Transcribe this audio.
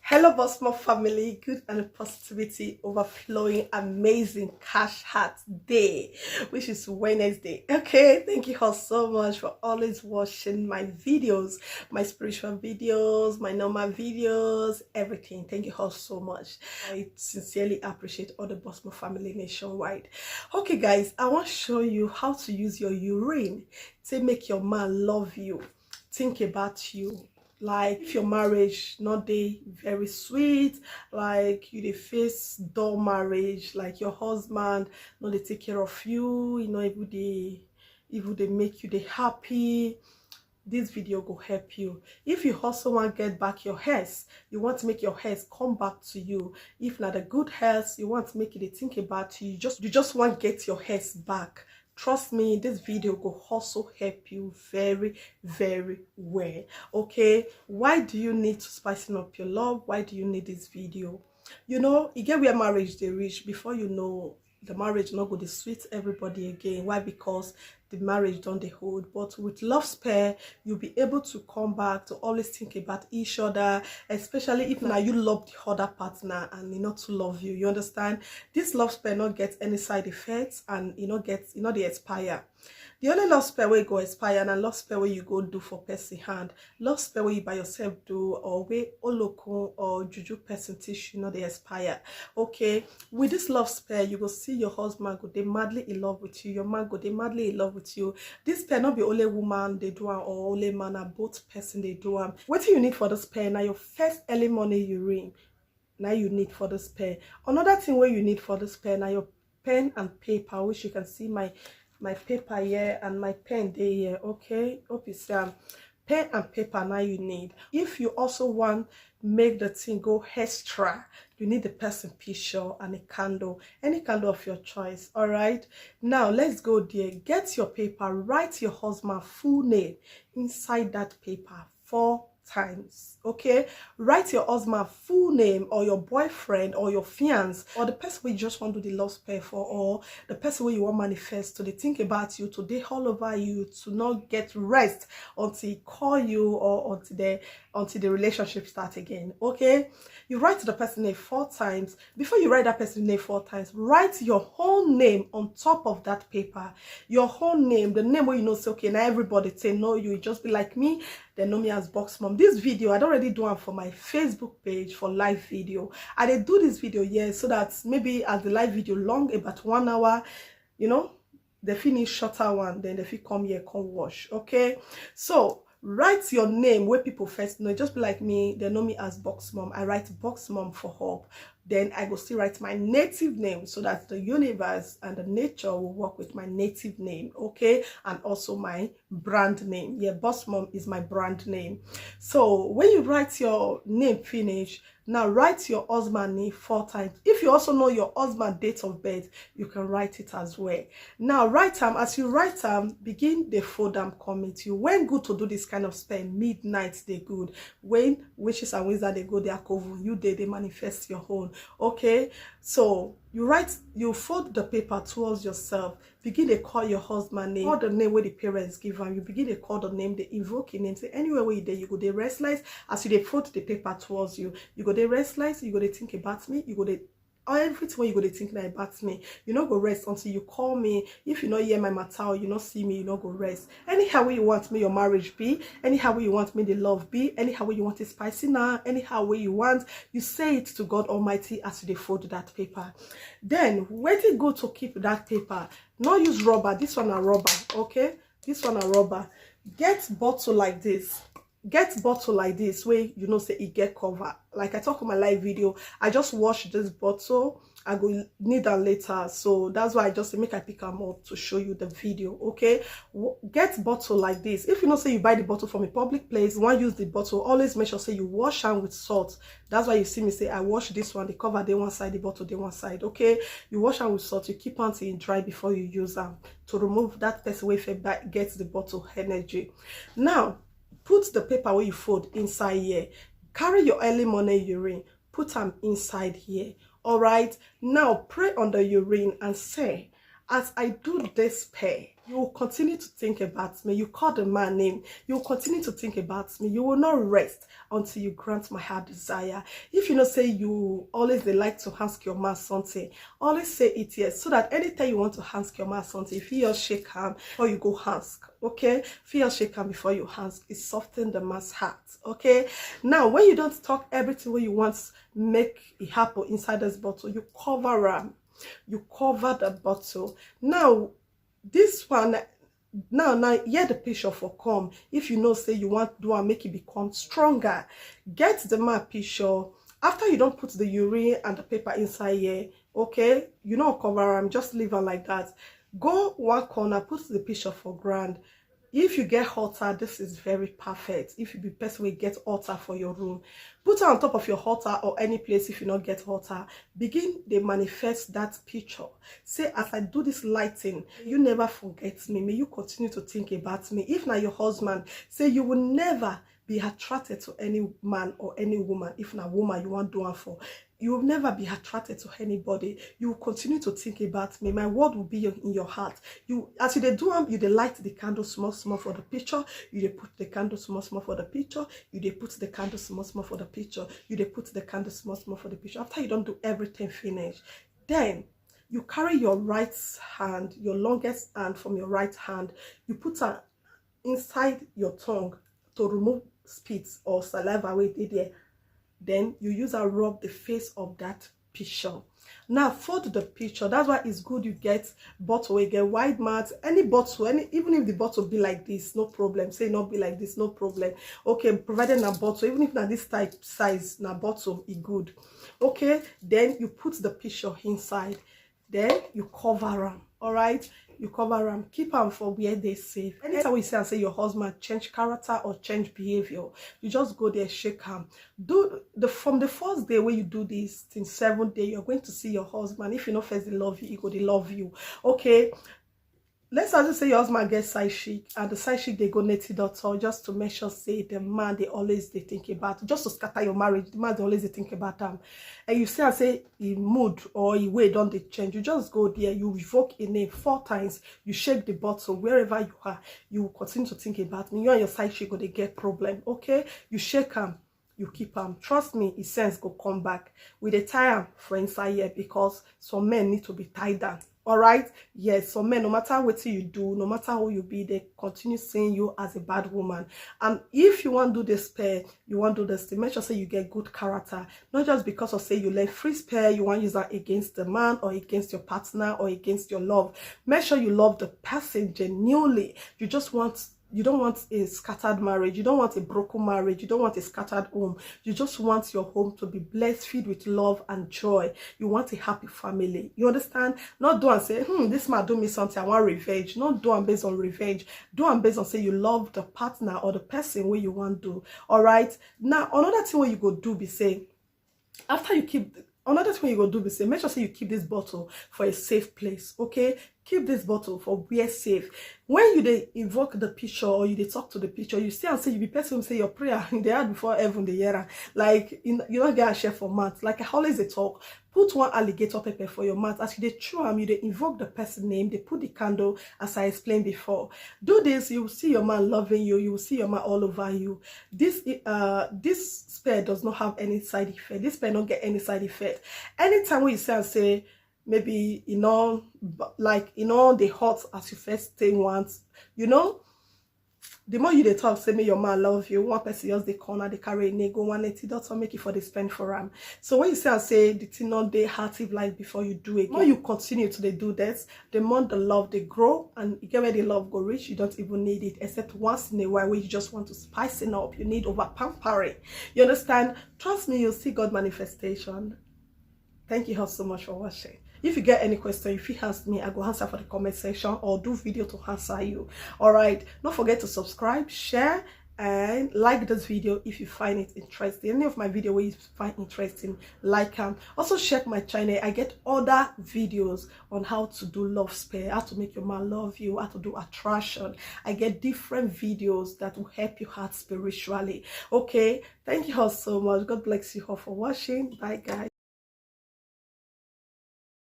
Hello, Bosmo family. Good and positivity overflowing, amazing cash hat day, which is Wednesday. Okay, thank you all so much for always watching my videos, my spiritual videos, my normal videos, everything. Thank you all so much. I sincerely appreciate all the Bosmo family nationwide. Okay, guys, I want to show you how to use your urine to make your man love you, think about you. Like if your marriage not dey very sweet, like you dey face dull marriage, like your husband not dey take care of you, if they make you dey happy, this video go help you. If you also want get back your health, you want to make your health come back to you, if not a good health, you want to make it think about you, you just want to get your health back. Trust me, this video will also help you very, very well. Okay, why do you need to spicing up your love? Why do you need this video? You know, you get where marriage they reach, before you know, the marriage not go to sweet everybody again. Why? Because the marriage don't they hold. But with love spare, you'll be able to come back to always think about each other, especially if now you love the other partner and you not to love you. You understand? This love spare not get any side effects, and they expire. The only love spell where you go expire and love spell where you go do for person hand. Love spell where you by yourself do, or where olokun or juju person tissue, they expire. Okay, with this love spell, you will see your husband go they madly in love with you, your man go they madly in love with you. This spell not be only woman they do or only man, or both person they do. What do you need for the spell? Now your first early morning urine. Now you need for the spell. Another thing where you need for the spell, now your pen and paper, which you can see my paper here and my pen there here. Okay, hope you see pen and paper now you need. If you also want make the thing go extra, you need the person picture and a candle, any candle of your choice. All right, now let's go there. Get your paper, write your husband full name inside that paper 4 times. Okay, write your husband full name, or your boyfriend, or your fiance, or the person we just want to do the love spell for, or the person where you want manifest to they think about you, to they all over you, to not get rest until he call you, or until the relationship start again. Okay, you write the person name 4 times. Before you write that person name 4 times, write your whole name on top of that paper. Your whole name, the name where you know say okay now everybody say no, you just be like me, they know me as Box Mom. This video I don't already do it for my Facebook page for live video. I did do this video so that maybe as the live video long about 1 hour, you know, they finish shorter one, then they come here come watch. Okay, so write your name where people first know. Just be like me, they know me as Box Mom. I write Box Mom for hope. Then I go still write my native name, so that the universe and the nature will work with my native name. Okay, and also my brand name. Yeah, Boss Mom is my brand name. So when you write your name finish, now write your husband name 4 times. If you also know your husband date of birth, you can write it as well. Now write them. As you write them, begin the fold them comment you. When good to do this kind of spell, midnight they good. When witches and wizards they go their coven, you they manifest your own. Okay, so you fold the paper towards yourself, begin to call your husband name, call the name where the parents give them, you begin to call the name, they invoke your name, say anywhere where you there, you go they restless. As you they fold the paper towards you, you go they restless, you go they think about me, you go they everything when you go to think about me, you not go rest until you call me. If you not hear my matter, or you not see me, you not go rest. Anyhow way you want me your marriage be, anyhow way you want me the love be, anyhow way you want it spicy now, anyhow way you want, you say it to God Almighty as you fold that paper. Then where they go to keep that paper, not use rubber. This one a rubber. Okay, this one a rubber. Get bottle like this. Get bottle like this where you know say it get cover. Like I talk on my live video, I just wash this bottle. I go need that later, so that's why I just make I pick them up to show you the video. Okay, get bottle like this. If you know say you buy the bottle from a public place, you want use the bottle, always make sure say you wash them with salt. That's why you see me say I wash this one, the cover they one side, the bottle they one side. Okay, you wash them with salt, you keep on till it dry before you use them, to remove that person way gets the bottle energy. Now put the paper where you fold inside here. Carry your early morning urine, put them inside here. All right, now pray on the urine and say, as I do this spell, You will continue to think about me. You call the man name. You will continue to think about me. You will not rest until you grant my heart desire. If you know, say you always they like to ask your man something, always say it yes, so that anytime you want to ask your man something, if he or shake hand before you go ask, okay? If he or shake hand before you ask, it softens the man's heart, okay? Now, when you don't talk everything what you want, make it happen inside this bottle, you cover them. You cover the bottle. Now, this one now here the picture for come. If you know say you want do and make it become stronger, get the map picture. After you don't put the urine and the paper inside here, okay, you don't cover them, just leave them like that. Go one corner, put the picture for ground. If you get hotter, this is very perfect. If you be person will get hotter for your room, put it on top of your hotter or any place. If you not get hotter, begin they manifest that picture. Say, as I do this lighting, you never forget me. May you continue to think about me. If not your husband, say you will never be attracted to any man or any woman. If not woman you want to do one for, you will never be attracted to anybody. You will continue to think about me. My word will be in your heart. You, as you they do you they light the candle small for the picture. You they put the candle small for the picture. You they put the candle small for the picture. You they put the candle small for the picture. After you don't do everything finish, then you carry your right hand, your longest hand from your right hand. You put her inside your tongue to remove spit or saliva away there. Then you use and rub the face of that picture. Now fold the picture. That's why it's good you get bottle, you get wide mat, any bottle, even if the bottle be like this, no problem. Say not be like this, no problem. Okay, provided a bottle, even if not this type size, na bottle is good. Okay, then you put the picture inside. Then you cover them. All right, you cover them, keep them for where they safe. Anytime we say and say your husband change character or change behavior, you just go there, shake him. From the first day when you do this till 7th day, you're going to see your husband. If you know first they love you, he go they love you. Okay, let's just say your husband gets side chic, and the side chic they go native doctor just to make sure say the man they always they think about, just to scatter your marriage. The man they always they think about them, and you see and say he mood or he way don't they change. You just go there, you revoke a name 4 times, you shake the bottle wherever you are. You will continue to think about me. You and your side chic go they get problem. Okay, you shake them. You keep them. Trust me, his sense go come back. With the tie for inside here, because some men need to be tied down. All right, yes, some men, no matter what you do, no matter who you be, they continue seeing you as a bad woman. And if you want to do this pair, you want to do this, make sure say you get good character, not just because of say you let free spare, you want to use that against the man or against your partner or against your love. Make sure you love the person genuinely. You don't want a scattered marriage. You don't want a broken marriage. You don't want a scattered home. You just want your home to be blessed, filled with love and joy. You want a happy family. You understand? Not do and say, this man do me something, I want revenge. Not do and based on revenge. Do and based on say you love the partner or the person where you want to. All right? Now, another thing where you go do be say, after you keep... Another thing you go do be say, make sure say you keep this bottle for a safe place, okay? Keep this bottle for where safe. When you they invoke the picture or you they talk to the picture, you see and say you be person say your prayer in the heart before heaven the year. Like you don't get a share for months. Like I always they talk. Put one alligator pepper for your mouth. As you they chew them, you they invoke the person name. They put the candle as I explained before. Do this, you will see your man loving you. You will see your man all over you. This spell does not have any side effect. This spell don't get any side effect. Anytime when you say and say, maybe the hot as you first stay once, the more you they talk, say me your man love you. One person else the corner, they carry a nego 180 doctor make it for the spend for him. So when you say and say the thing not they hearty like before you do it, the more you continue to they do this, the more the love they grow, and you get where the love go reach, you don't even need it except once in a while where you just want to spice it up. You need over pampering. You understand? Trust me, you'll see God manifestation. Thank you all so much for watching. If you get any question, if you ask me, I go answer for the comment section or do video to answer you. All right, don't forget to subscribe, share, and like this video if you find it interesting. Any of my video where you find interesting, like them. Also check my channel. I get other videos on how to do love spell, how to make your man love you, how to do attraction. I get different videos that will help you out spiritually. Okay, thank you all so much. God bless you all for watching. Bye guys.